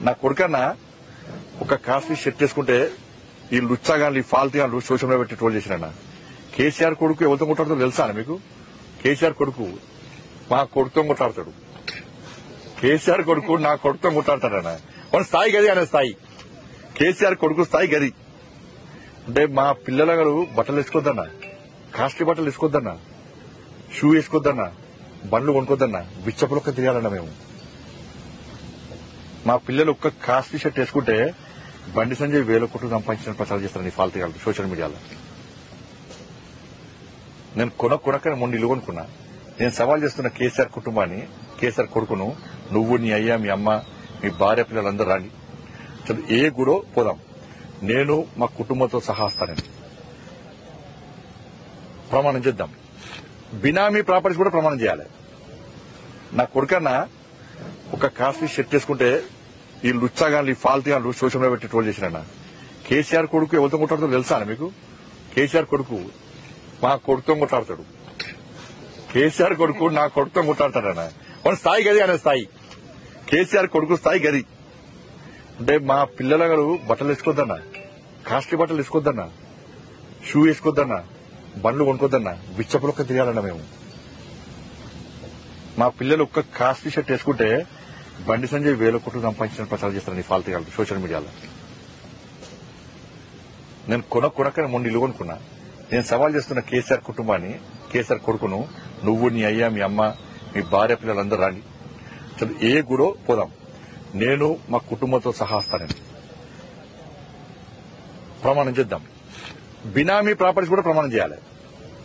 నా కొడుకన్నా ఒక costly shirt వేసుకుంటే ఈ లుచ్చాగాళ్ళు ఈ ఫాల్తీగాళ్ళు సోషల్ మీడియా పెట్టి ట్రోల్ చేసినా. కేసీఆర్ కొడుకు ఎవరితో కొట్టాడుతో తెలుసా మీకు? కేసీఆర్ కొడుకు మా కొడుకుతో కొట్టాడతాడు. కేసీఆర్ కొడుకు నా కొడుకుతో కొట్టాడతాడన్న మన స్థాయి గది అనే స్థాయి. కేసీఆర్ కొడుకు స్థాయి గది. అంటే మా పిల్లల గారు బట్టలు వేసుకోద్దన్నా, కాస్ట్లీ బట్టలు వేసుకోద్దన్నా, షూ వేసుకోద్దన్నా, బండ్లు కొనుక్కోద్దన్నా, బిచ్చపులొక్క తిరగాలన్నా మేము. మా పిల్లలు ఒక్క కాస్ట్లీ షర్ట్ వేసుకుంటే బండి సంజయ్ 1000 కోట్లు సంపాదించిన ప్రచారం చేస్తారని ఫాల్తీగాళ్ళు సోషల్ మీడియాలో. నేను కొనక్కని మొన్న ఇల్లు కొనుక్కున్నా. నేను సవాల్ చేస్తున్న కేసీఆర్ కుటుంబాన్ని, కేసీఆర్ కొడుకును, నువ్వు, నీ అయ్యా, మీ అమ్మ, మీ భార్య పిల్లలందరూ రాండి, ఏ గుడో పోదాం, నేను మా కుటుంబంతో సహా వస్తానని ప్రమాణం చేద్దాం. బినామీ ప్రాపర్టీస్ కూడా ప్రమాణం చేయాలి. నా కొడుకన్నా ఒక కాస్ట్లీ షర్ట్ వేసుకుంటే ఈ లుచ్చాగాళ్ళు ఈ ఫాల్తీగాళ్ళు సోషల్ మీడియా పెట్టి ట్రోల్ చేసినా. కేసీఆర్ కొడుకు ఎవరితో కొట్టాడుతో తెలుసా మీకు? కేసీఆర్ కొడుకు మా కొడుకుతో కొట్టాడతాడు. కేసీఆర్ కొడుకు నా కొడుకుతో కొట్టాడతాడన్న మన స్థాయి గది అనే స్థాయి. కేసీఆర్ కొడుకు స్థాయి గది. అంటే మా పిల్లల గారు బట్టలు వేసుకోద్దన్నా, కాస్ట్లీ బట్టలు వేసుకోద్దన్నా, షూ వేసుకోద్దన్నా, బండ్లు కొనుక్కోద్దన్నా, బిచ్చపులొక్క తిరగాలన్నా మేము. మా పిల్లలు ఒక్క కాస్ట్లీ షర్ట్ వేసుకుంటే బండి సంజయ్ 1000 కోట్లు సంపాదించిన ప్రచారం చేస్తారని ఫాల్తీగాళ్ళు సోషల్ మీడియాలో. నేను కొనక్కని మొన్న ఇల్లు కొనుక్కున్నా. నేను సవాల్ చేస్తున్న కేసీఆర్ కుటుంబాన్ని, కేసీఆర్ కొడుకును, నువ్వు, నీ అయ్యా, మీ అమ్మ, మీ భార్య పిల్లలందరూ రాండి, ఏ గుడో పోదాం, నేను మా కుటుంబంతో సహా వస్తానని ప్రమాణం చేద్దాం. బినామీ ప్రాపర్టీస్ కూడా ప్రమాణం చేయాలి.